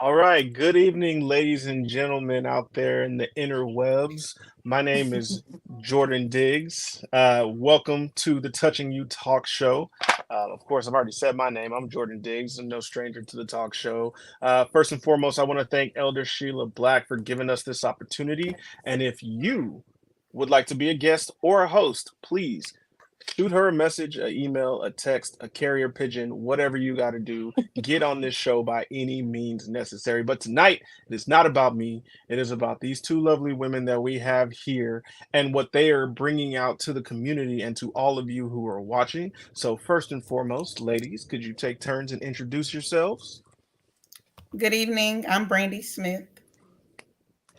All right. Good evening, ladies and gentlemen out there in the interwebs. My name is Jordan Diggs. Welcome to the Touching You Talk Show. Of course, I've already said my name. I'm Jordan Diggs. I'm no stranger to the talk show. First and foremost, I want to thank Elder Sheila Black for giving us this opportunity. And if you would like to be a guest or a host, please shoot her a message, an email, a text, a carrier pigeon, whatever you got to do. Get on this show by any means necessary. But tonight, it is not about me. It is about these two lovely women that we have here and what they are bringing out to the community and to all of you who are watching. So, first and foremost, ladies, could you take turns and introduce yourselves? Good evening. I'm Brandi Smith.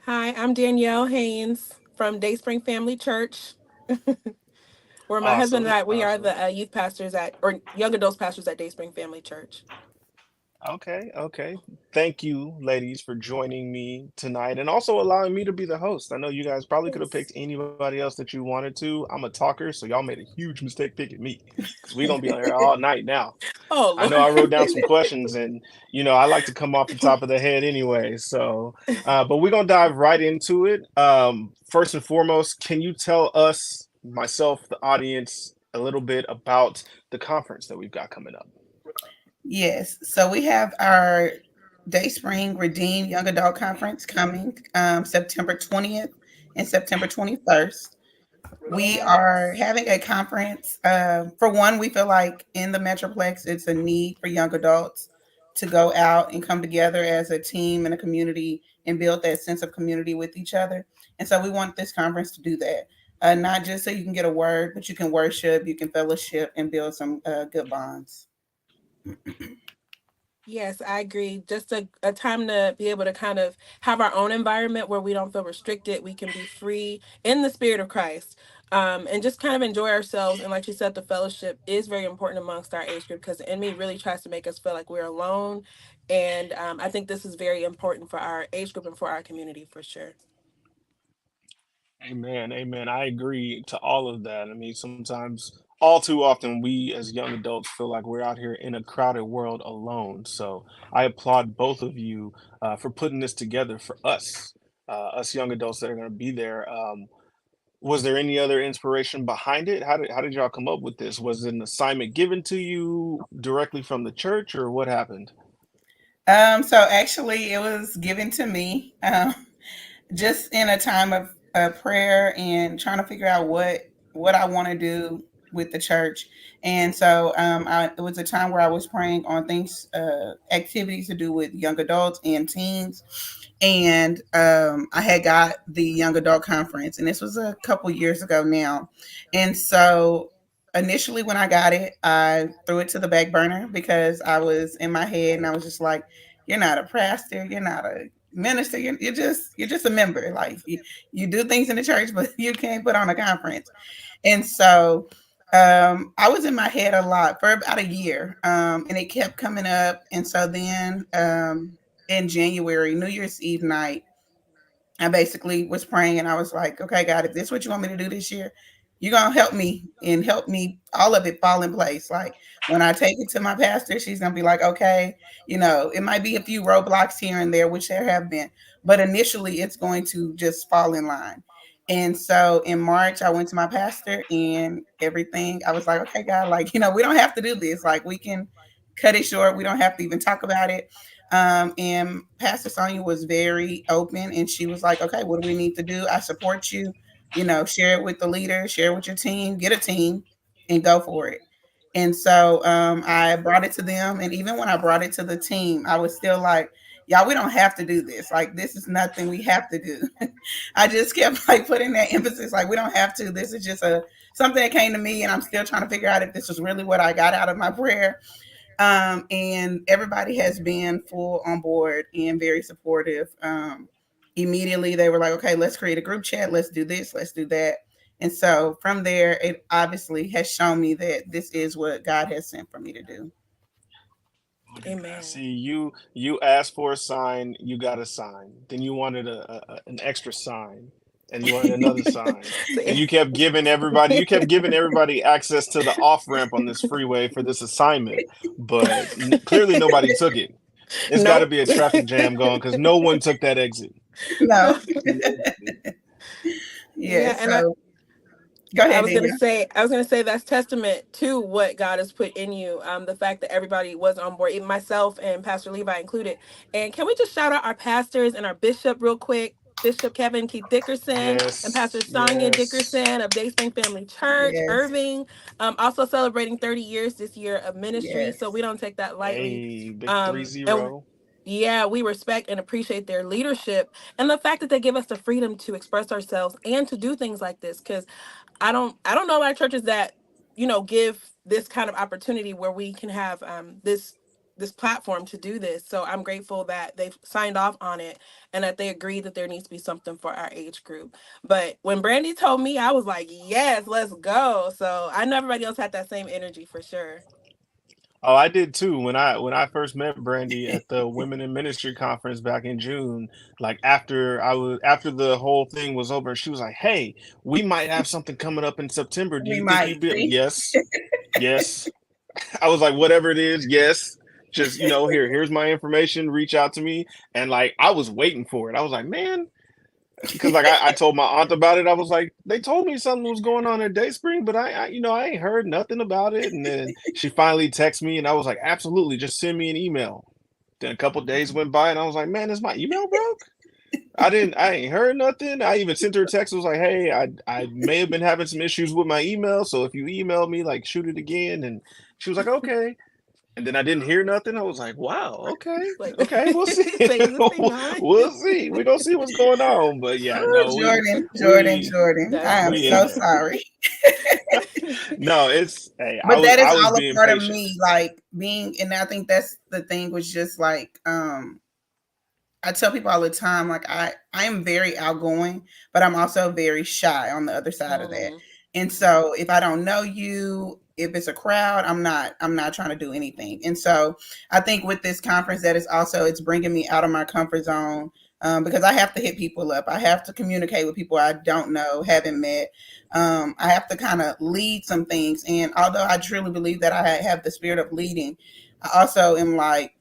Hi, I'm Danielle Haynes from Dayspring Family Church, where my husband and Awesome. I we are Awesome. the youth pastors at or young adults pastors at Dayspring Family Church. Okay, okay. Thank you, ladies, for joining me tonight and also allowing me to be the host. I know you guys probably could have Yes. picked anybody else that you wanted to. I'm a talker, so y'all made a huge mistake picking me because we're gonna be on here all night now. Oh I know I Lord. wrote down some questions, and I like to come off the top of the head anyway. So, but we're gonna dive right into it. First and foremost, can you tell us, myself, the audience, a little bit about the conference that we've got coming up? Yes. So we have our Dayspring Redeem Young Adult Conference coming September 20th and September 21st. We are Yes. having a conference. For one, we feel like in the Metroplex, it's a need for young adults to go out and come together as a team and a community and build that sense of community with each other. And so we want this conference to do that. Not just so you can get a word, but you can worship, you can fellowship, and build some good bonds. Yes, I agree. Just a time to be able to kind of have our own environment where we don't feel restricted. We can be free in the spirit of Christ, and just kind of enjoy ourselves. And like you said, the fellowship is very important amongst our age group because the enemy really tries to make us feel like we're alone. And I think this is very important for our age group and for our community for sure. Amen. Amen. I agree to all of that. I mean, sometimes, all too often, we as young adults feel like we're out here in a crowded world alone. So I applaud both of you for putting this together for us young adults that are going to be there. Was there any other inspiration behind it? How did y'all come up with this? Was it an assignment given to you directly from the church, or what happened? So actually, it was given to me just in a time of prayer and trying to figure out what I want to do with the church. And so it was a time where I was praying on things, activities to do with young adults and teens. And I had got the young adult conference, and this was a couple years ago now. And so initially, when I got it, I threw it to the back burner because I was in my head and I was just like, "You're not a pastor. You're not a minister. You're just a member. Like you do things in the church, but you can't put on a conference." And so I was in my head a lot for about a year, and it kept coming up. And so then in January, New Year's Eve night, I basically was praying and I was like, okay, God, if this is what you want me to do this year, you're going to help me and help me all of it fall in place. Like when I take it to my pastor, she's going to be like, okay, it might be a few roadblocks here and there, which there have been, but initially it's going to just fall in line. And so in March, I went to my pastor and everything. I was like, okay, God, like, we don't have to do this. Like we can cut it short. We don't have to even talk about it. And Pastor Sonia was very open and she was like, okay, what do we need to do? I support you. Share it with the leader, share it with your team, get a team and go for it. And so I brought it to them. And even when I brought it to the team, I was still like, y'all, we don't have to do this. Like, this is nothing we have to do. I just kept like putting that emphasis, like, we don't have to. This is just something that came to me. And I'm still trying to figure out if this was really what I got out of my prayer, and everybody has been full on board and very supportive. Immediately, they were like, okay, let's create a group chat. Let's do this. Let's do that. And so from there, it obviously has shown me that this is what God has sent for me to do. Look at that. Amen. See, you asked for a sign, you got a sign. Then you wanted an extra sign, and you wanted another sign, and See? you kept giving everybody access to the off ramp on this freeway for this assignment, but clearly nobody took it. It's got to Nope. be a traffic jam going because no one took that exit. No. No. Yeah. Yeah, and So go I ahead, was gonna Danielle. say, that's testament to what God has put in you. The fact that everybody was on board, even myself and Pastor Levi included. And can we just shout out our pastors and our bishop real quick? Bishop Kevin Keith Dickerson and Pastor Yes, Sonia yes. Dickerson of Dayspring Family Church, Yes. Irving, also celebrating 30 years this year of ministry. So we Yes. don't take that lightly. Hey, big three And zero. yeah, we respect and appreciate their leadership and the fact that they give us the freedom to express ourselves and to do things like this. Because I don't know a lot of churches that give this kind of opportunity where we can have this platform to do this. So I'm grateful that they've signed off on it and that they agreed that there needs to be something for our age group. But when Brandi told me, I was like, yes, let's go. So I know everybody else had that same energy for sure. Oh, I did too. When I first met Brandy at the Women in Ministry conference back in June, like after the whole thing was over, she was like, "Hey, we might have something coming up in September. Do We you think might you'd be?" see. Yes, yes. I was like, "Whatever it is, yes." Just here's my information. Reach out to me, and like I was waiting for it. I was like, "Man," because like I told my aunt about it. I was like, they told me something was going on at Dayspring, but I ain't heard nothing about it. And then she finally texted me, and I was like, absolutely, just send me an email. Then a couple days went by, and I was like, man, is my email broke? I ain't heard nothing. I even sent her a text. I was like, hey, I may have been having some issues with my email, so if you email me, like shoot it again. And she was like, okay. And then I didn't hear nothing. I was like, wow, okay, Like, okay, we'll see. say, is this thing on? We'll see. We're gonna see what's going on. But yeah, Oh, no, Jordan, Jordan, we Jordan. That's I am we in so funny. there. sorry. No, it's hey, But that is I was all a being part of patient. me, like being, and I think that's the thing was just like, I tell people all the time, like I am very outgoing, but I'm also very shy on the other side of that. Mhm. And Mhm. so if I don't know you, if it's a crowd, I'm not trying to do anything. And so I think with this conference, that is also it's bringing me out of my comfort zone. Because I have to hit people up. I have to communicate with people I don't know, haven't met. I have to kind of lead some things. And although I truly believe that I have the spirit of leading, I also am like,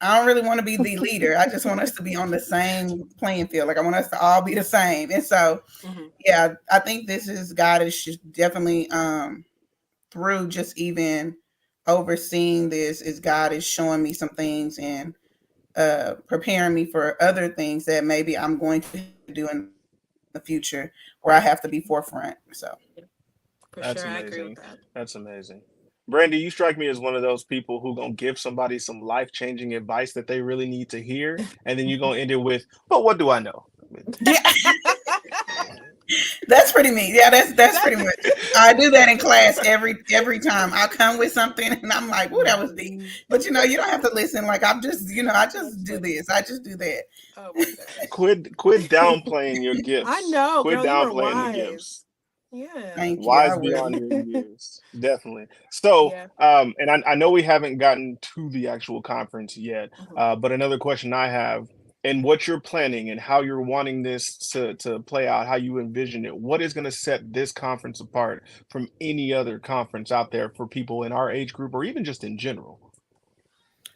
I don't really want to be the leader. I just want us to be on the same playing field. Like I want us to all be the same. And so, Mhm. yeah, I think this is God is just definitely through just even overseeing this is God is showing me some things and preparing me for other things that maybe I'm going to have to do in the future where I have to be forefront. So For That's sure, I agree with amazing. that. That's amazing. Brandy, you strike me as one of those people who gonna give somebody some life changing advice that they really need to hear, and then you're gonna end it with, "But what do I know?" yeah, that's pretty me. Yeah, that's pretty That's much. I do that in class every time. I'll come with something and I'm like, "Oh, that was deep." Mhm. But you don't have to listen. Like I'm just, I That's just do funny. this. I just do that. Oh my gosh. Quit downplaying your I gifts. know, Quit girl, you are downplaying the gifts. wise. Yeah. Thank you. I Wise will. beyond your years, definitely. So, Yeah. and I know we haven't gotten to the actual conference yet, Mhm. but another question I have, and what you're planning and how you're wanting this to play out, how you envision it, what is going to set this conference apart from any other conference out there for people in our age group or even just in general?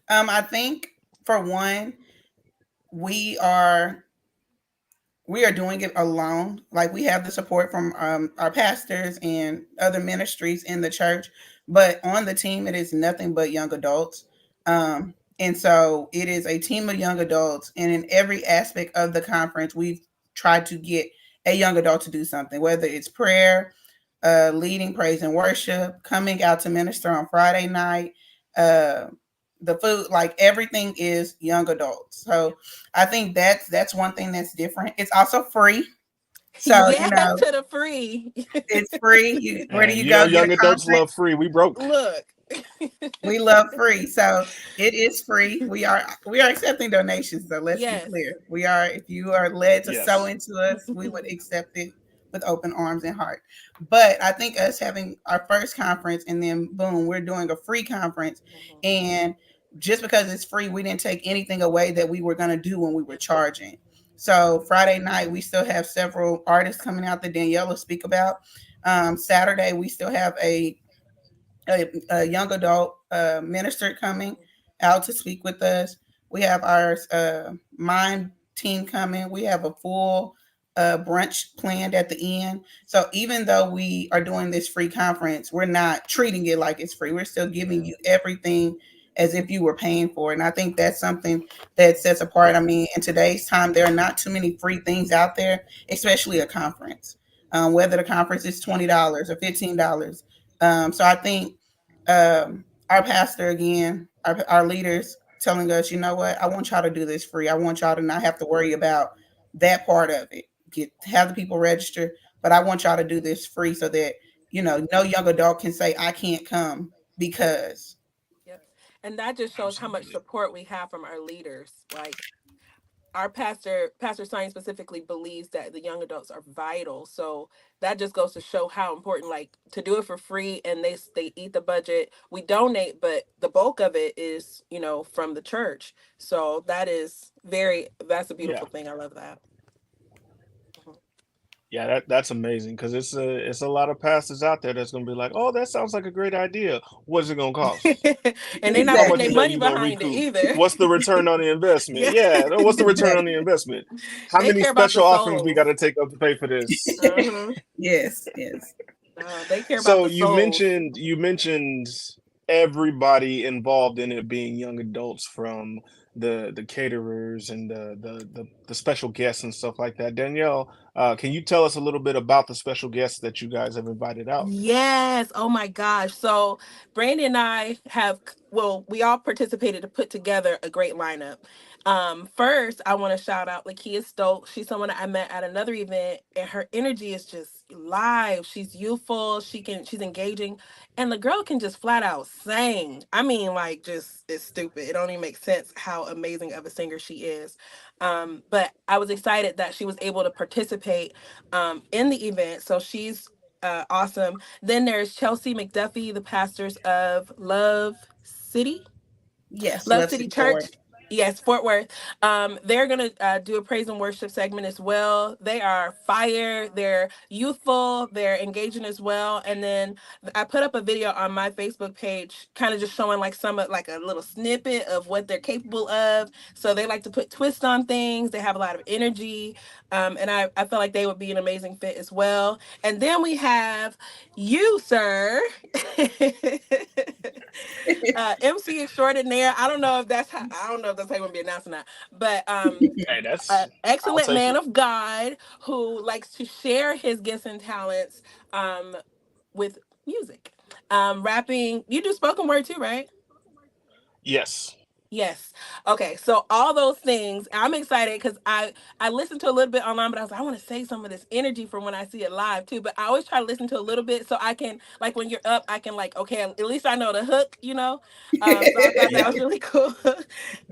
I think for one, we are we are doing it alone. Like we have the support from our pastors and other ministries in the church, but on the team it is nothing but young adults. And so it is a team of young adults, and in every aspect of the conference, we've tried to get a young adult to do something, whether it's prayer, leading praise and worship, coming out to minister on Friday night, uh, the food, like everything is young adults. Yeah. So I think that's one thing that's different. It's also free. So, Yes to the free. it's free. Where do And you go get a young adults conference? love free. We broke. Look. We love free. So it is free. We are accepting donations though. Let's be Yes. clear. We are if you are led to sow Yes. into us, we would accept it with open arms and heart. But I think us having our first conference and then boom, we're doing a free conference. Mhm. And just because it's free, we didn't take anything away that we were gonna do when we were Yep. charging. So Friday night we still have several artists coming out that Danielle will speak about. Saturday we still have a young adult minister coming. out to speak with us. We have our mime team coming. We have a full brunch planned at the end. So even though we are doing this free conference, we're not treating it like it's free. We're still giving you everything as if you were paying for it. And I think that's something that sets apart. I mean, in today's time, there are not too many free things out there, especially a conference. Whether the conference is $20 or $15. So I think our pastor again, our leaders telling us, you know what, I want y'all to do this free. I want y'all to not have to worry about that part of it. Have the people register, but I want y'all to do this free so that no young adult can say I can't come because Yep. And that just shows how much Absolutely. support we have from our leaders. Like our Pastor Science specifically believes that the young adults are vital. So that just goes to show how important, like, to do it for free, and they eat the budget. We donate, but the bulk of it is, from the church. So that's a Yeah. beautiful thing. I love that. Mhm. Yeah, that's amazing because it's a lot of pastors out there that's gonna be like, oh, that sounds like a great idea. What's it gonna cost? And they're not How putting much their is that exactly. money you gonna behind it recoup? either. What's the return on the investment? Yeah. Yeah, what's the return on the Exactly. investment? How They many care about the special offerings we got souls. to take up to pay for this? Uh-huh. Yes, yes. They care about So the you souls. mentioned you mentioned everybody involved in it being young adults, from the caterers and the special guests and stuff like that. Danielle, can you tell us a little bit about the special guests that you guys have invited out? Yes. Oh my gosh. So Brandi and I we all participated to put together a great lineup. First, I want to shout out Lakia Stokes. She's someone that I met at another event, and her energy is just live. She's youthful. She's engaging, and the girl can just flat out sing. I mean, like, just it's stupid. It don't even make sense how amazing of a singer she is. But I was excited that she was able to participate in the event. So she's awesome. Then there's Chelsea McDuffie, the pastors of Yes, Love Love City City Forward. Church. Yes, Fort Worth. They're gonna do a praise and worship segment as well. They are fire. They're youthful. They're engaging as well. And then I put up a video on my Facebook page, kind of just showing like like a little snippet of what they're capable of. So they like to put twists on things. They have a lot of energy, and I feel like they would be an amazing fit as well. And then we have you, sir. MC extraordinaire. I don't know if that's how you want to be announced or not. But Hey, that's an I'll excellent take man it. of God who likes to share his gifts and talents um with music. Rapping. You do spoken word too, right? Yes. Yes. Okay. So all those things, I'm excited because I listened to a little bit online, but I was like, I want to save some of this energy from when I see it live too. But I always try to listen to a little bit so I can, like, when you're up, I can, like, okay, at least I know the hook. So I thought that Yeah. was really cool.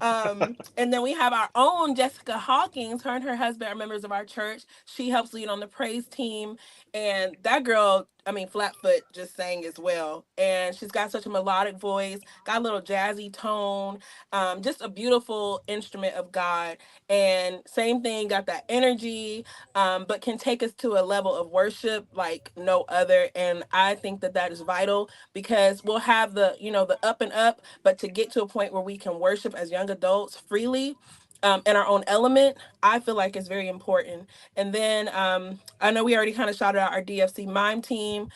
And then we have our own Jessica Hawkins. Her and her husband are members of our church. She helps lead on the praise team, and that girl, I mean, Flatfoot just sang as well, and she's got such a melodic voice, got a little jazzy tone, just a beautiful instrument of God. And same thing, got that energy, but can take us to a level of worship like no other. And I think that that is vital because we'll have the up and up, but to get to a point where we can worship as young adults freely. In our own element, I feel like it's very important. And then I know we already kind of shouted out our DFC mime team.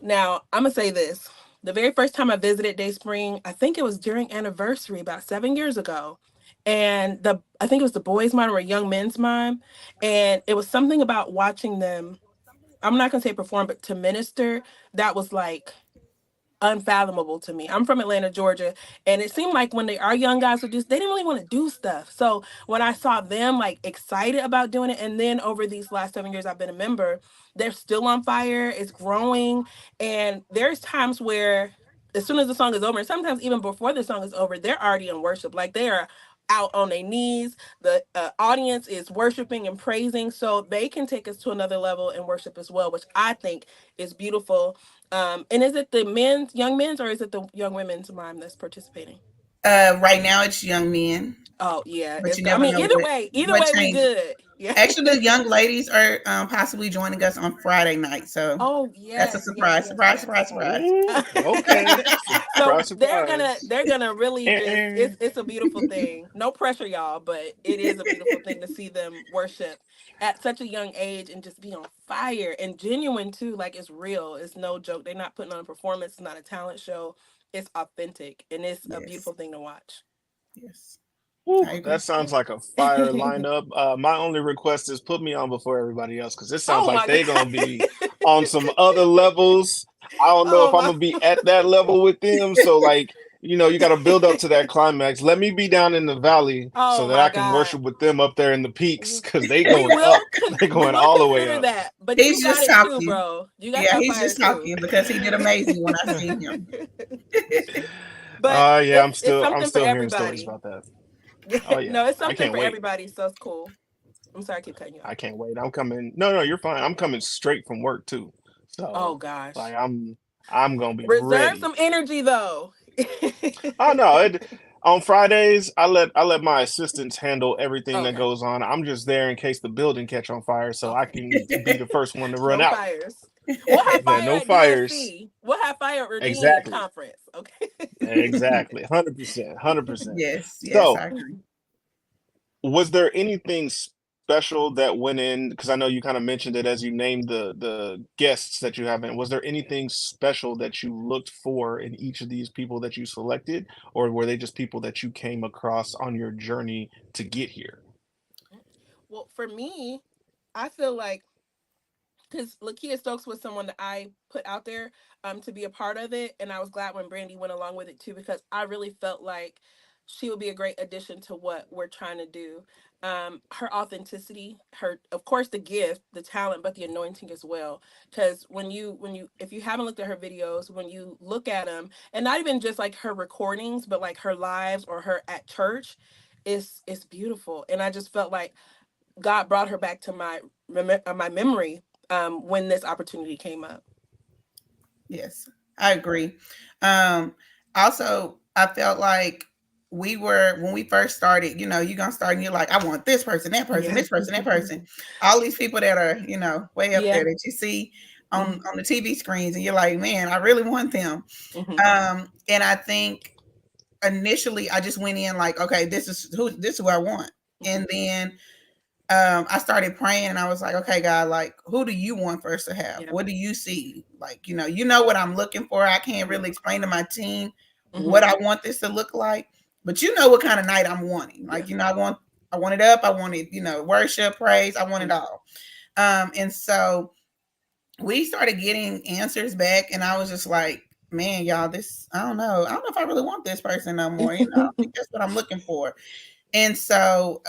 Now, I'm gonna say this. The very first time I visited Dayspring, I think it was during anniversary about 7 years ago. And I think it was the boys' mime or young men's mime. And it was something about watching them, I'm not gonna say perform, but to minister, that was like unfathomable to me. I'm from Atlanta, Georgia, and it seemed like when our young guys would they didn't really want to do stuff. So when I saw them like excited about doing it, and then over these last 7 years I've been a member, they're still on fire. It's growing, and there's times where as soon as the song is over, and sometimes even before the song is over, they're already in worship. Like they are out on their knees. The audience is worshiping and praising, so they can take us to another level in worship as well, which I think is beautiful. And is it the young men's, or is it the young women's mime that's participating? Right now it's young men, Oh yeah, but it's you good. I never mean, know either what way, we change. good. Yeah. Actually, the young ladies are possibly joining us on Friday night, so Oh that's a yes, yes, surprise, yes, surprise, yes. surprise, surprise. Ooh, okay. So Surprise, they're gonna surprise. they're gonna really just Eh, it's a beautiful thing. No pressure, y'all, but it is a beautiful thing to see them worship at such a young age and just be on fire and genuine too. Like it's real. It's no joke. They're not putting on a performance. It's not a talent show. It's authentic and it's a Yes, beautiful thing to watch. yes, Whew, I that agree. sounds like a fire lineup. My only request is put me on before everybody else because it sounds Oh like my they god. gonna be on some other levels. I don't know if Oh I'm my. gonna be at that level with them. So like, you got to build up to that climax. Let me be down in the valley so Oh that my I can god. worship with them up there in the peaks because they We going will up. They we going will all the way consider up. that. But you He's got just it too, talking. bro. You got Yeah, that he's fire just too. talking because he did amazing when I seen him. But Yeah, I'm it's still I'm something for still hearing stories everybody. about that. Oh yeah, No, it's I something can't for wait. everybody, so it's cool. I'm sorry I keep cutting you I off. can't wait. I'm coming. No, no, you're fine. I'm coming straight from work too. Oh So like gosh. I'm gonna be Reserve ready. some energy though. Oh no, on Fridays I let my assistants handle everything that Okay. goes on. I'm just there in case the building catch on fire, so I Okay. can be the first one to run No out. fires. We'll have Yeah, fire no at fires. DSC. We'll have fire at Redeem Exactly. conference. Okay. Exactly. 100%. 100%. Yes, yes, So I agree. was there anything special that went in? Because I know you kind of mentioned it as you named the guests that you have in. Was there anything special that you looked for in each of these people that you selected, or were they just people that you came across on your journey to get here? Well, for me, I feel like because Lakia Stokes was someone that I put out there to be a part of it, and I was glad when Brandi went along with it too because I really felt like she would be a great addition to what we're trying to do. Her authenticity, her of course the gift, the talent, but the anointing as well. Because when you if you haven't looked at her videos, when you look at them, and not even just like her recordings, but like her lives or her at church, it's beautiful. And I just felt like God brought her back to my memory when this opportunity came up. Yes, I agree. Um, Also, I felt like we were when we first started. You're gonna start and you're like, I want this person, that person, Yeah. this person, that person, all these people that are way up there Yeah. that you see Hmm. on the TV screens, and you're like, man, I really want them. Hmm. And I think initially I just went in like, okay, this is who I want, Hmm. and then I started praying and I was like, okay, God, like, who do you want for us to have? Yeah. What do you see? Like, you know what I'm looking for. I can't Yeah. really explain to my team what Hmm. I want this to look like, but you know what kind of night I'm wanting. Yeah. Like, I want it up. I wanted, worship, praise. I want it Hmm. all. And so we started getting answers back, and I was just like, man, y'all, I don't know if I really want this person no more. I don't think that's what I'm looking for. And so,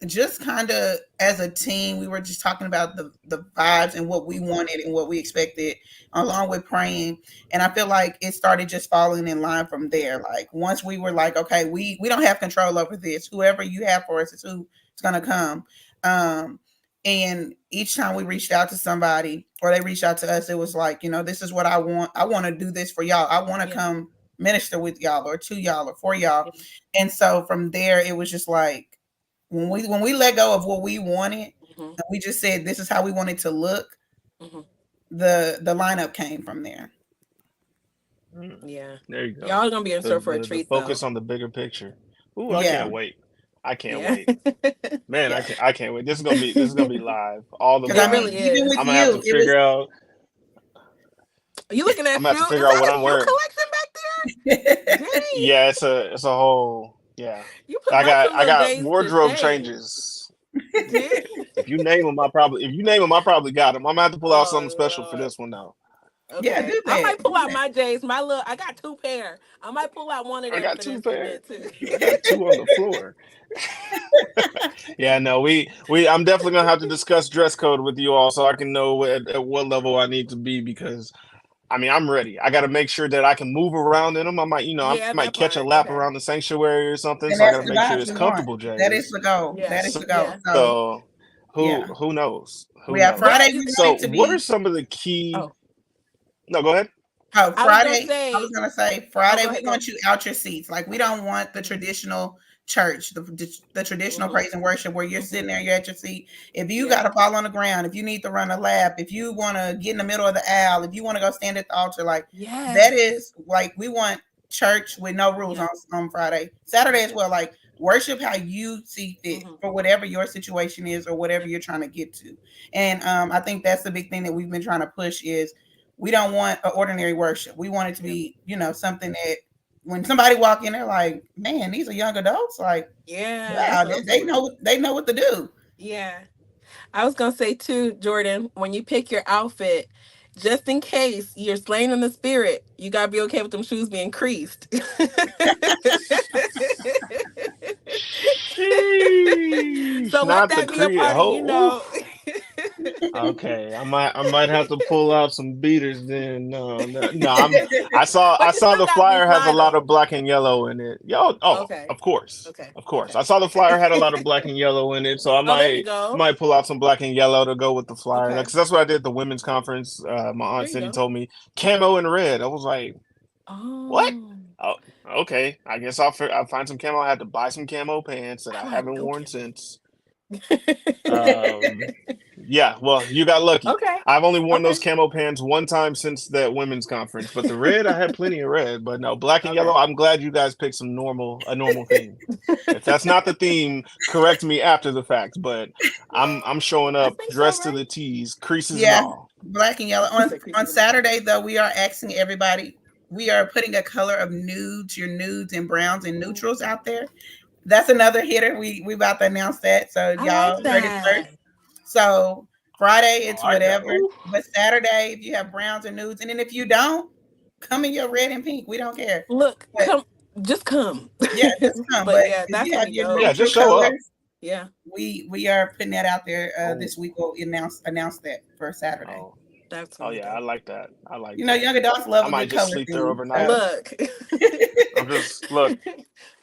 just kind of as a team, we were just talking about the vibes and what we wanted and what we expected, along with praying. And I feel like it started just falling in line from there. Like once we were like, okay, we don't have control over this. Whoever you have for us is who's gonna come. Um, and each time we reached out to somebody or they reached out to us, it was like, this is what I want. I want to do this for y'all. I want to Yeah. come minister with y'all or to y'all or for y'all. Yeah. And so from there, it was just like when we let go of what we wanted, Hmm. and we just said this is how we wanted to look. Hmm. The lineup came from there. Mm, Yeah. there you go. Y'all are gonna be in The, store for a the the treat though. focus on the bigger picture. Ooh, I Yeah, can't wait. I can't Yeah. wait. Man, I yeah. can't I can't wait. This is gonna be live. All the Because I It mean, really vibes. even is. with I'm gonna have to you, it was. figure out Are you looking I'm at gonna have to shoe? Is figure out that what a I'm shoe wearing. collection back there? Dang. Yeah, it's a whole yeah. You put I my got two I little got J's to wardrobe shame. changes. Did? If you name them, I probably got them. I'm gonna have to pull out something Oh special for Lord. this one now. Yeah, Okay. do I that. might pull Do out that. my J's. I got two pair. I might pull out one of I them got for two this pair. event too. I got two on the floor. Yeah, no, we I'm definitely gonna have to discuss dress code with you all so I can know at what level I need to be because I mean I'm ready. I got to make sure that I can move around in them. I Yeah, might that catch a part. lap Okay. around the sanctuary or something, And so I that's got to the make sure vibes it's we want. comfortable, That is Jays. the goal. Yeah. That is the goal. Yeah. So So yeah, who knows? Who we have knows? Yeah, Friday. you We want So it to what are be. some of the key? oh, No, go ahead. Oh, I was gonna Friday. I was say, gonna say oh, Friday. go We ahead, go. want you out your seats. Like we don't want the Mhm, traditional church, the traditional mhm, praise and worship where you're mhm. sitting there, you're at your seat. If you got Yeah, to fall on the ground, if you need to run a lap, if you want to get in the middle of the aisle, if you want to go stand at the altar, like that yes, is like we want church with no rules yeah, on Friday, Saturday yep, as well. Like worship how you see fit mhm, for whatever your situation is or whatever yep, you're trying to get to. And I think that's the big thing that we've been trying to push is we don't want an ordinary worship. We want it to yep, be, something that when somebody walk in, they're like, man, these are young adults. Like, yeah. That's wow, what I'm they talking about. know what to do. Yeah, I was gonna say too, Jordan, when you pick your outfit, just in case you're slain in the spirit, you gotta be okay with them shoes being creased. Sheesh, So let not the that be a create. part of, Oh, oof. Okay, I might have to pull out some beaters then. No, no, no. I But you saw still the gotta be flyer has a fly lot though. of black and yellow in it. Yo, oh, Okay. of course, Okay. of course. Okay. I saw the flyer had a lot of black and yellow in it, so I Oh, there you might go. might pull out some black and yellow to go with the flyer. Okay. Because that's what I did at the women's conference. My aunt There you Cindy go. told me camo and red. I was like, what? Oh, Oh, okay. I guess I'll find some camo. I had to buy some camo pants that I I like haven't them worn camo. since. Um, yeah, well, you got lucky. Okay. I've only worn Okay. those camo pants one time since that women's conference, but the red, I had plenty of red. But no, black and Okay. yellow. I'm glad you guys picked a normal theme. If that's not the theme, correct me after the fact. But I'm showing I up think so, dressed to right? the T's, creases and Yeah, all. black and yellow. He On said on creases and all. Saturday though, we are asking everybody. We are putting a color of nudes, your nudes and browns and Ooh, neutrals out there. That's another hitter. We about to announce that, so I like y'all heard it first. that. So Friday Oh, it's I got. whatever, Ooh. but Saturday if you have browns and nudes, and then if you don't, come in your red and pink. We don't care. Look, But come, just come. yeah, just come. But But yeah, if that's you gonna have be your dope. Yeah, neutral just show up. colors, Yeah, we are putting that out there. Oh, This week we'll announce that for Saturday. oh, that's oh gonna be yeah, I dope. like that. I like You know, that. young adults I love a might good just color sleep there theme. overnight. So Look, I'm just look.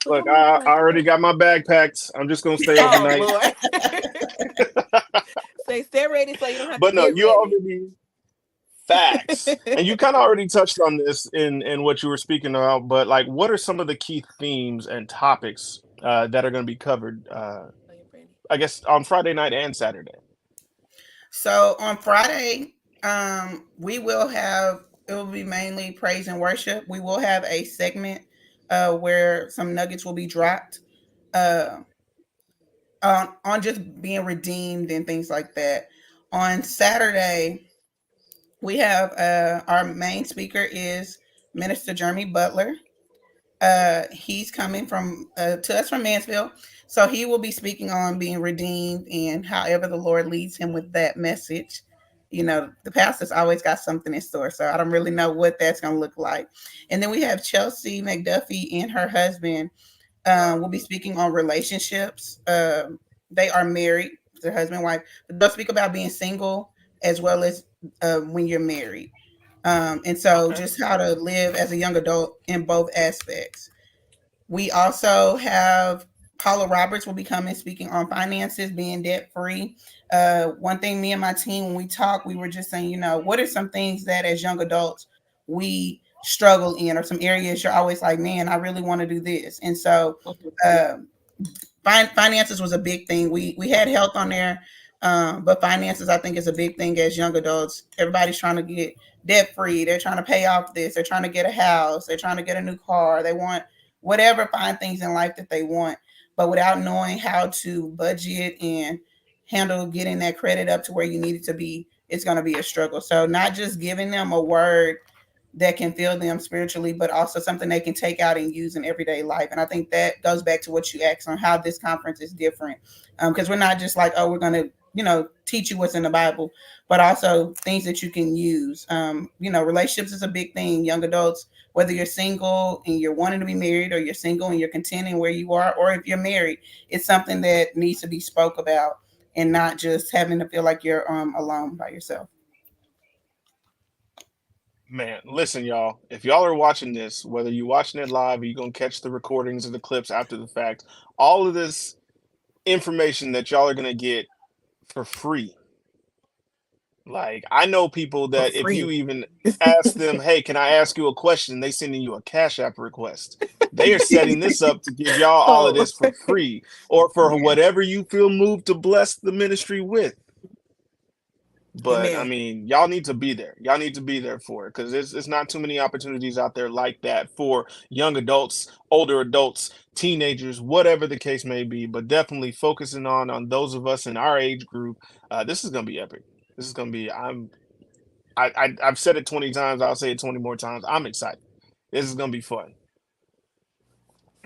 look, Look, I'm looking I like already that. got my bag packed. I'm just gonna stay Oh overnight. Lord. Say stay ready so you don't have to But no, get you ready. already facts, and you kind of already touched on this in what you were speaking about. But like, what are some of the key themes and topics that are going to be covered? Oh, you're Brandi. I guess on Friday night and Saturday. so on Friday, we will have it will be mainly praise and worship. We will have a segment where some nuggets will be dropped uh, on just being redeemed and things like that. On Saturday, we have our main speaker is Minister Jeremy Butler. He's coming from to us from Mansfield, so he will be speaking on being redeemed and however the Lord leads him with that message. You know, the pastor's always got something in store, so I don't really know what that's going to look like. And then we have Chelsea McDuffie and her husband will be speaking on relationships. They are married, their husband and wife, but they'll speak about being single as well as when you're married. And so Okay. just how to live as a young adult in both aspects. We also have Paula Roberts will be coming speaking on finances, being debt free. One thing me and my team, when we talk, we were just saying, what are some things that as young adults we struggle in, or some areas you're always like, man, I really want to do this. And so uh, finances was a big thing. We had health on there, but finances I think is a big thing as young adults. Everybody's trying to get debt free. They're trying to pay off this. They're trying to get a house. They're trying to get a new car. They want whatever fine things in life that they want, but without knowing how to budget and handle getting that credit up to where you need it to be, it's going to be a struggle. So not just giving them a word that can fill them spiritually, but also something they can take out and use in everyday life. And I think that goes back to what you asked on how this conference is different. Because we're not just like, oh, we're going to, teach you what's in the Bible, but also things that you can use. Relationships is a big thing. Young adults, whether you're single and you're wanting to be married, or you're single and you're contenting where you are, or if you're married, it's something that needs to be spoke about and not just having to feel like you're alone by yourself. Man, listen, y'all. If y'all are watching this, whether you're watching it live or you're gonna catch the recordings or the clips after the fact, all of this information that y'all are gonna get for free Like, I know people For that if you free. even ask them, "Hey, can I ask you a question?" They sending you a Cash App request. They are setting this up to give y'all all of Oh, this for free or for Yeah. whatever you feel moved to bless the ministry with. But I amen. mean, y'all need to be there. Y'all need to be there for it because it's not too many opportunities out there like that for young adults, older adults, teenagers, whatever the case may be. But definitely focusing on those of us in our age group. This is gonna be epic. This is gonna be. I've said it 20 times. I'll say it 20 more times. I'm excited. This is gonna be fun.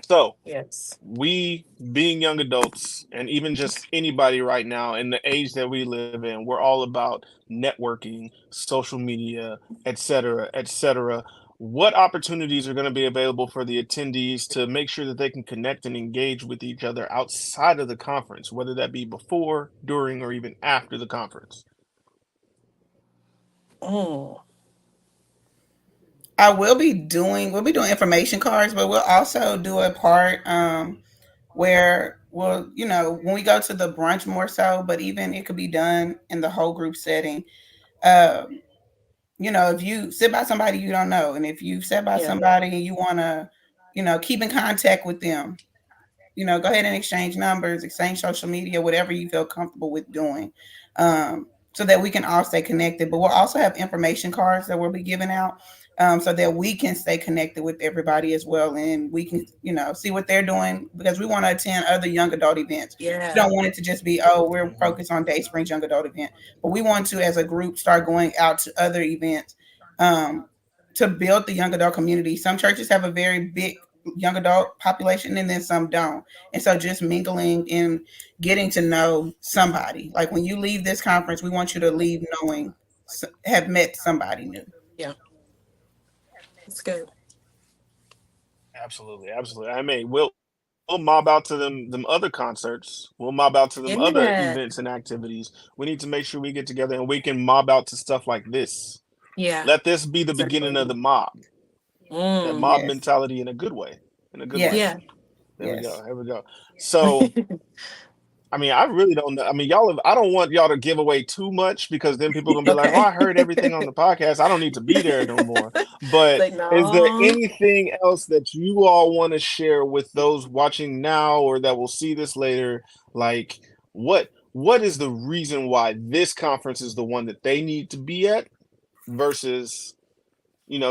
So Yes. we being young adults and even just anybody right now in the age that we live in, we're all about networking, social media, etc., etc. What opportunities are going to be available for the attendees to make sure that they can connect and engage with each other outside of the conference, whether that be before, during, or even after the conference? Mm. We'll be doing information cards, but we'll also do a part where we'll, when we go to the brunch more so, but even it could be done in the whole group setting. Um, if you sit by somebody you don't know, and if you sit by Yeah. somebody and you want to, keep in contact with them, go ahead and exchange numbers, exchange social media, whatever you feel comfortable with doing, so that we can all stay connected. But we'll also have information cards that we'll be giving out, so that we can stay connected with everybody as well, and we can, see what they're doing because we want to attend other young adult events. We Yeah. don't want it to just be, oh, we're Hmm. focused on Dayspring's young adult event, but we want to, as a group, start going out to other events. To build the young adult community. Some churches have a very big young adult population and then some don't. And so just mingling and getting to know somebody. Like when you leave this conference, we want you to leave knowing, have met somebody new. Yeah. It's good. Absolutely, absolutely. I mean, we'll mob out to them other concerts. We'll mob out to them other events Yeah. and activities. We need to make sure we get together and we can mob out to stuff like this. Yeah. Let this be the beginning of Exactly. the mob. That Mm. mob Yes. mentality in a good way. In a good way. Yes. Yeah. There we Yes. go. Here we go. So I mean, I really don't know. I mean, y'all have, I don't want y'all to give away too much because then people are gonna be like, "Oh, Okay. I heard everything on the podcast. I don't need to be there no more." It's But like, is there no. anything else that you all want to share with those watching now or that will see this later? Like, what is the reason why this conference is the one that they need to be at versus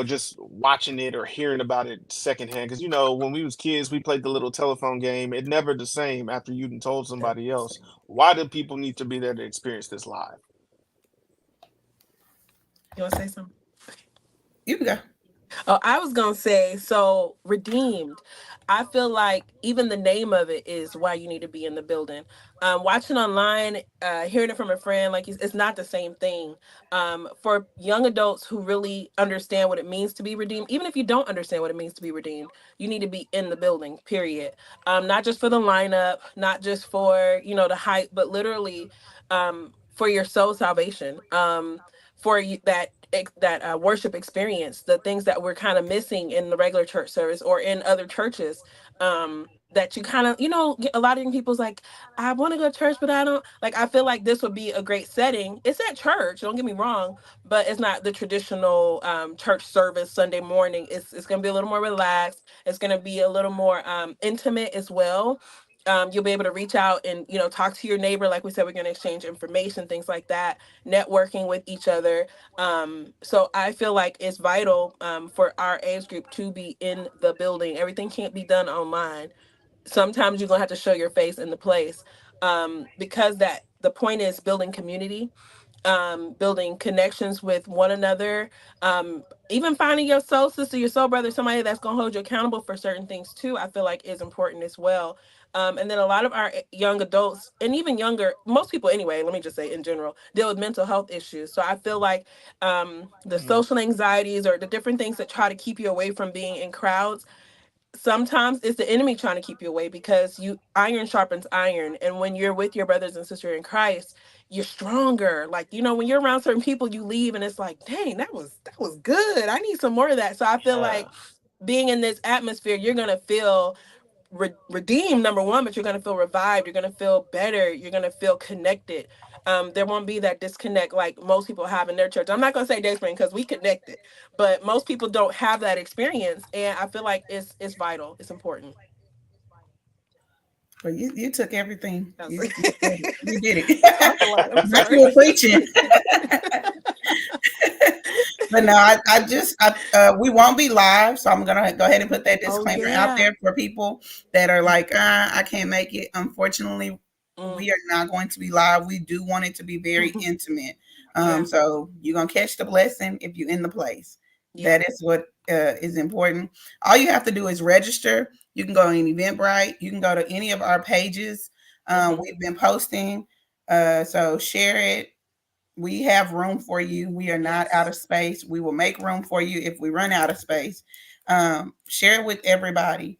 just watching it or hearing about it secondhand. Because when we was kids, we played the little telephone game. It never the same after you done told somebody else. Why do people need to be there to experience this live? You want to say something? You can go. Oh, I was gonna say, so redeemed. I feel like even the name of it is why you need to be in the building. Watching online, hearing it from a friend, like it's not the same thing. For young adults who really understand what it means to be redeemed, even if you don't understand what it means to be redeemed, you need to be in the building. Period. Not just for the lineup, not just for the hype, but literally, for your soul salvation. For you, that worship experience, the things that we're kind of missing in the regular church service or in other churches, that you kind of a lot of young people's like, I want to go to church but I don't, like, I feel like this would be a great setting. It's at church, don't get me wrong, but it's not the traditional church service Sunday morning. It's going to be a little more relaxed. It's going to be a little more intimate as well. You'll be able to reach out and talk to your neighbor. Like we said, we're going to exchange information, things like that, networking with each other. So I feel like it's vital for our age group to be in the building. Everything can't be done online. Sometimes you're gonna have to show your face in the place, because that the point is building community, building connections with one another, even finding your soul sister, your soul brother, somebody that's going to hold you accountable for certain things too. I feel like is important as well. And then a lot of our young adults, and even younger, most people anyway, let me just say in general, deal with mental health issues. So I feel like the Hmm. social anxieties or the different things that try to keep you away from being in crowds, sometimes it's the enemy trying to keep you away, because you iron sharpens iron, and when you're with your brothers and sisters in Christ, you're stronger. Like, when you're around certain people, you leave and it's like, dang, that was good, I need some more of that. So I feel Yeah. like being in this atmosphere, you're gonna feel redeemed, number one, but you're going to feel revived. You're going to feel better. You're going to feel connected. There won't be that disconnect like most people have in their church. I'm not going to say Dayspring because we connected, but most people don't have that experience, and I feel like it's vital. It's important. Well, you took everything. That's You did it. I talk a lot. I'm Not sorry. you were preaching. But no, we won't be live, so I'm gonna go ahead and put that Oh disclaimer out yeah. there for people that are like, I can't make it. Unfortunately, we are not going to be live. We do want it to be very intimate. Yeah. So you're gonna catch the blessing if you're in the place. Yeah. That is what is important. All you have to do is register. You can go on Eventbrite. You can go to any of our pages. We've been posting. So share it. We have room for you. We are not out of space. We will make room for you if we run out of space. Share it with everybody.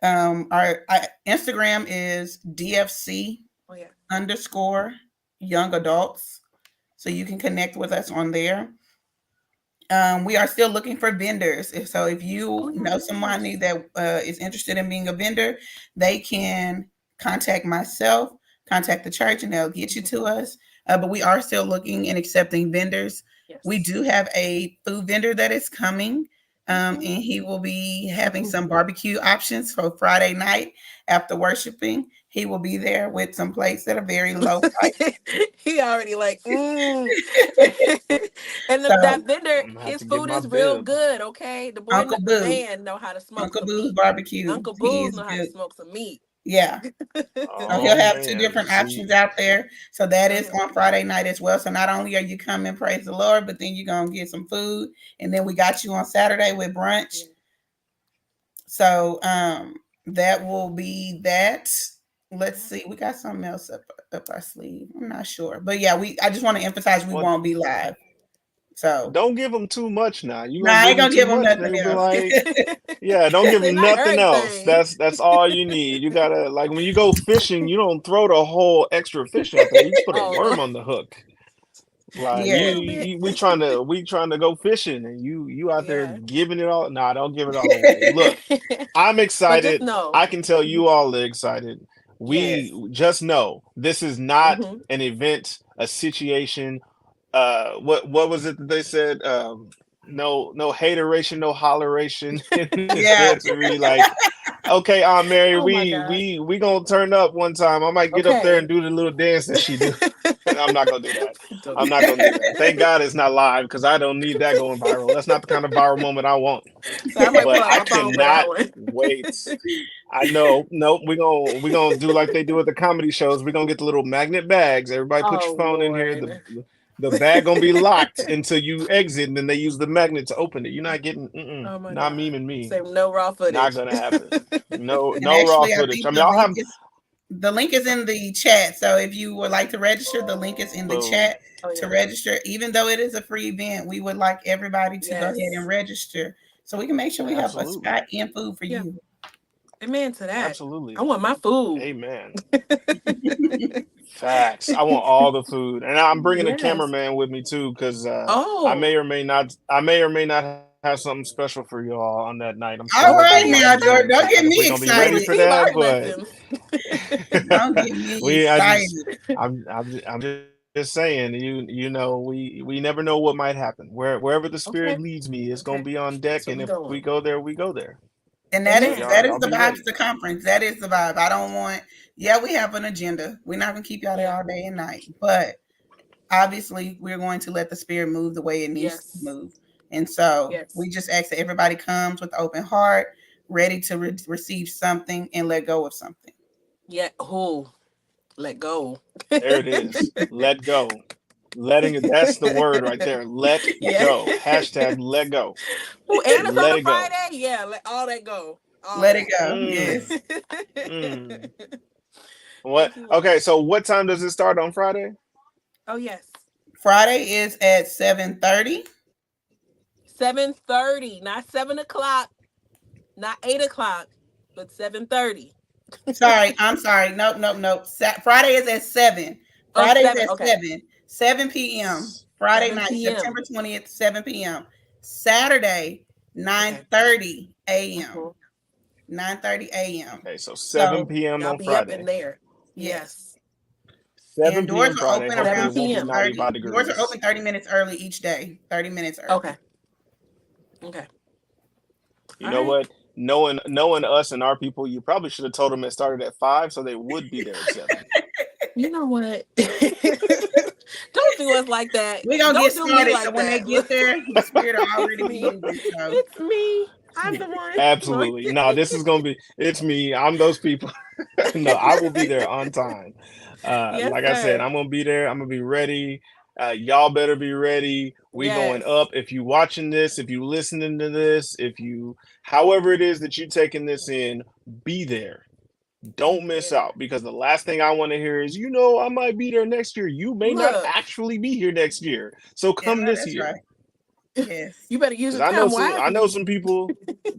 Our Instagram is DFC underscore young adults. So you can connect with us on there. We are still looking for vendors. So if you know somebody that is interested in being a vendor, they can contact myself, contact the church, and they'll get you to us. But we are still looking and accepting vendors. Yes. We do have a food vendor that is coming, and he will be having some barbecue options for Friday night after worshiping. He will be there with some plates that are very low price. He already like, and So that vendor, I'm gonna have his to get food my is real bib. good. Okay, Uncle the Boo, man know how to smoke Uncle some Boo's meat. barbecue, Uncle he Boo's is know how to good. smoke some meat. Yeah. So Oh he'll have two man, different options see, out there. So that is Uh-huh. on Friday night as well. So not only are you coming, praise the Lord, but then you're gonna get some food. And then we got you on Saturday with brunch. Yeah. So that will be that. Let's see. We got something else up our sleeve. I'm not sure. But yeah, I just want to emphasize we what? won't be live. So Don't give them too much now. You no, gonna I give ain't them gonna too give them much, nothing they'll be else. like, yeah, don't give Say them not nothing else. everything. That's all you need. You gotta like when you go fishing, you don't throw the whole extra fish out there. You just put a Oh worm no, on the hook. Like a Yeah. little bit. we trying to go fishing, and you out there Yeah. giving it all. Nah, don't give it all away. Look, I'm But just excited. know, I can tell you all are excited. yes. Yes. We just know this is not Mm-hmm. an event, a situation. What was it that they said? No hateration, no holleration. It Yeah. said to me like, okay, Aunt Mary, Oh my God. we gonna turn up one time. I might get up there and Okay. do the little dance that she do. I'm not gonna do that. Don't I'm do not gonna do that. Thank God it's not live because I don't need that going viral. That's not the kind of viral moment I want. So I might pull But out I my phone for that cannot one. wait. I know. Nope. We gonna do like they do at the comedy shows. We're gonna get the little magnet bags. Everybody put your Oh phone in here. Lord. The bag gonna be locked until you exit, and then they use the magnet to open it. You're not getting, Oh my not God. memeing me. Say no raw Not footage. gonna happen. No, And no raw actually, I footage. think I mean, I'll have the link is in the chat. So if you would like to register, the link is in the boom. chat Oh to yeah. register. Even though it is a free event, we would like everybody to go ahead and Yes. register so we can make sure we have a Absolutely. spot and food for Yeah. you. Amen to that. I Absolutely. want my food. Amen. Facts. I want all the food, and I'm bringing a Yes. cameraman with me too, because Oh. I may or may not have something special for you all on that night. I'm still All working right on it. now, We ain't George, don't get technically me gonna be ready excited. for Receive that, our but blessings. Don't get me we I just excited. I'm just saying you know we never know what might happen. Wherever the spirit Okay. leads me, it's gonna Okay. be on deck, So and we if we going. go there, we go there. And So Amen. that is y'all the be vibe of ready. the conference. That is the vibe. I don't want, yeah, we have an agenda. We're not gonna keep y'all there Yeah. all day and night, but obviously we're going to let the spirit move the way it needs to Yes. move. And so Yes. we just ask that everybody comes with open heart, ready to receive something and let go of something. Yeah. Who? Let go. There it is. Let go. Letting it. That's the word right there. Let Yeah. go. Hashtag let go. Ooh, and it's on Let a it go. Friday. Yeah. Let all that go. All Let it that. go. Mm, Yes. mm. What? Thank you, Okay, Lord. so what time does it start on Friday? Oh yes. Friday is at 7:30. 7:30, not 7 o'clock, not 8 o'clock, but 7:30. Sorry, I'm sorry. Nope, nope, nope. Friday is at 7. Oh, Friday is 7. at Okay. 7. 7 p.m. Friday 7 night, p.m. September 20th, 7 p.m. Saturday, Okay. 9:30 a.m. Mhm. 9:30 a.m. Okay, so 7 So p.m. Y'all on be up in Friday. there. yes, Yes. and 7 doors p.m. are Friday. open 7 Hopefully, around it won't be p.m. 95 Doors are degrees. open 30 minutes early each day. 30 minutes early. Okay. Okay. You All know right. what? Knowing us and our people, you probably should have told them it started at 5, so they would be there at 7. You know what? Don't do us like that. We're gonna get Don't do me started. So like when they that. get there, the spirit will It's already be me. moving. So It's me. I'm the one. No. Absolutely. No, this is gonna be. It's me. I'm those people. No, I will be there on time. Yes, Like I said, sir. I'm gonna be there. I'm gonna be ready. Y'all better be ready. We going Yes. up. If you watching this, if you listening to this, if you, however it is that you taking this in, be there. Be Don't miss there. out because the last thing I want to hear is, I might be there next year. You may not Look, actually be here next year, so yeah, come no, this that's year. right. Yes. you better use Because the time I know wisely. some people,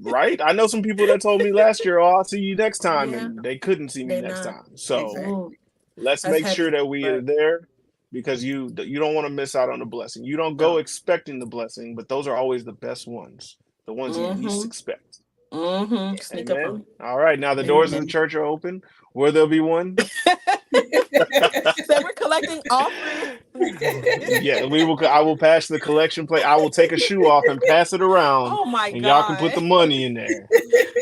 right? I know some people that told me last year, "Oh, I'll see you next time," Yeah, and they couldn't see me they next not. time. So Ooh, Exactly. let's that's make sure heavy. that we are But there because you don't want to miss out on the blessing. You don't go no. expecting the blessing, but those are always the best ones, the ones you least Mm-hmm. expect. Mm-hmm. Yeah. Sneak up Amen. on All right, now the doors of the me. church are open. Where there'll be one, So we're collecting offerings. yeah, we will. I will pass the collection plate. I will take a shoe off and pass it around, Oh my and y'all can put the God. money in there.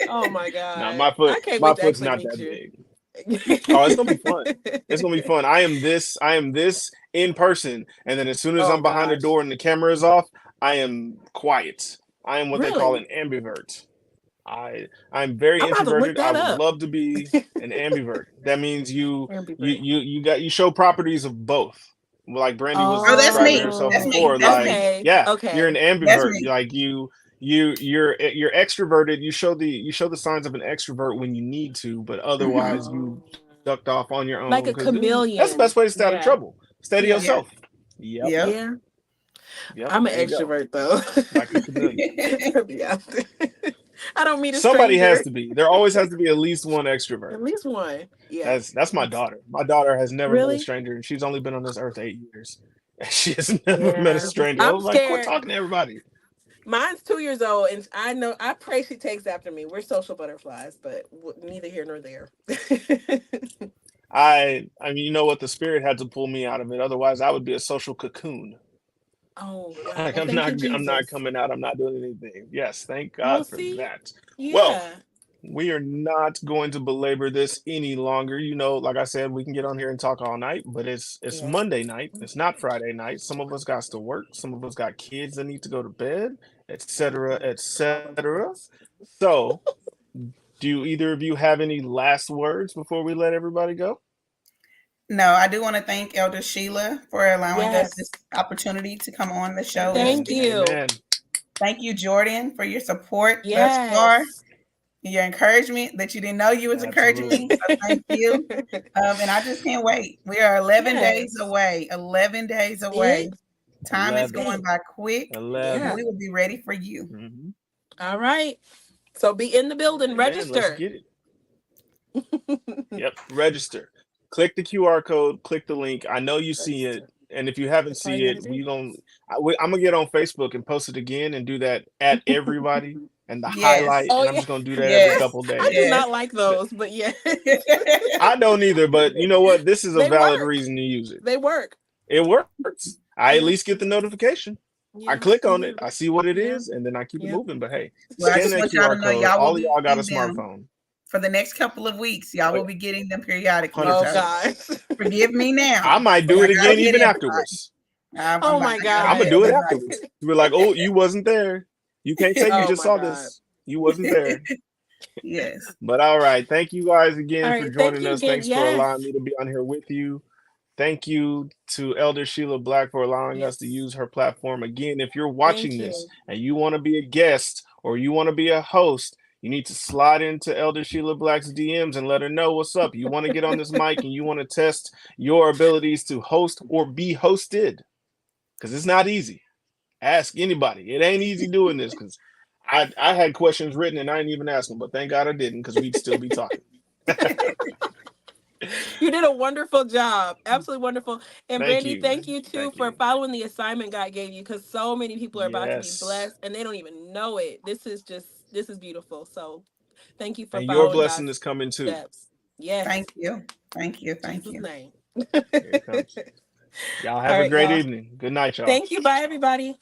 Oh my Now God. I can't my wait to foot's actually not meet that you. big. Oh, it's gonna be fun. It's gonna be fun. I am this in person, and then as soon as Oh I'm behind the gosh. door and the camera is off, I am quiet. I am what they call an Really? ambivert. I'm very I'm about to look introverted. I that would up. love to be an ambivert. That means Ambivert. you show properties of both. Like Brandi was Oh, that's describing me. herself That's Oh, me. before. That's Like, me. okay. yeah, you're an Okay. That's ambivert. me. Like you're extroverted. You show the signs of an extrovert when you need to, but Hmm. otherwise you Oh. ducked off on your own Like a because that's the best chameleon. way to stay out of Yeah. trouble. Stay to Yeah. Yeah. yourself. Yep, Yep. Yeah. yep. I'm an There you go. extrovert though. Like a chameleon. To be out there. I don't meet a Somebody has stranger. to be. There always has to be at least one extrovert. At least one. Yeah. That's my daughter. My daughter has never met a Really? stranger, and she's only been on this earth 8 years. And she has never met a Yeah. stranger. I I'm was like, quit scared. talking to everybody. Mine's 2 years old, and I know I pray she takes after me. We're social butterflies, but neither here nor there. I mean, you know what? The spirit had to pull me out of it. Otherwise, I would be a social cocoon. Oh wow! Like Well, thank you, I'm not Jesus. coming out. I'm not doing anything. Yes, thank Well, God for see, that. Well, yeah, we are not going to belabor this any longer. Like I said, we can get on here and talk all night, but it's yeah. Monday night. It's not Friday night. Some of us got to work. Some of us got kids that need to go to bed, etc., All those etc. words. So, do either of you have any last words before we let everybody go? No, I do want to thank Elder Sheila for allowing us this Yes. opportunity to come on the show and Thank Amen. speak. you. Amen. Thank you, Jordan, for your support thus far, Yes. your encouragement that you didn't know you was encouraging Absolutely. me. So thank you. And I just can't wait. We are 11 days Yes. away. 11 days away. It. Time is 11. going It. by quick, and Yeah. we 11. will be ready for you. Hmm. All right. So be in the building. Amen. Let's Register. get it. Yep. Register. Click the QR code. Click the link. I know you see it. Register. And if you haven't That's all see you got to it, do. I'm gonna get on Facebook and post it again and do that at everybody and the Yes. highlight. Oh And I'm yeah. just gonna do that every Yes. couple I do days. Yes. not like those, but yeah, I don't either, but you know what? This is a they valid work. reason to use it. They work. It works. I at Yeah. least get the notification. I Yeah. click Me on it. too. I see what it Yeah. is, and then I keep it Yeah. moving. But hey, Well, I scan just that want y'all to QR know code. y'all will All of be y'all got a getting them smartphone. for the next couple of weeks. Y'all Oh will yeah, be getting them periodically. Oh 100%. So gosh. forgive me I now, might but do I it gotta again hit even everybody. afterwards. Oh my I gotta I'm gonna hit God. do it everybody. afterwards. We're like, oh, you wasn't there. You can't say you Oh just my saw God. this. You wasn't there. Yes. But all right, thank you guys All again for right. Thank joining you us. again. Thanks for allowing Yes. me to be on here with you. Thank you to Elder Sheila Black for allowing us to Yes. use her platform. Again, if you're Thank watching this you. and you want to be a guest or you want to be a host, you need to slide into Elder Sheila Black's DMs and let her know what's up. You want to get on this mic and you want to test your abilities to host or be hosted because it's not easy. Ask anybody. It ain't easy doing this because I had questions written and I didn't even ask them, but thank God I didn't because we'd still be talking. You did a wonderful job. Absolutely wonderful. And Thank Brandi, you. thank you too Thank for you. following the assignment God gave you because so many people are about to be Yes. blessed and they don't even know it. This is beautiful. So Thank you for And your following blessing God's is coming too. steps. Yes. Thank you. Thank you. In Thank Jesus' you. name. Here it comes. Y'all All have a right, great y'all. evening. Good night, y'all. Thank you. Bye, everybody.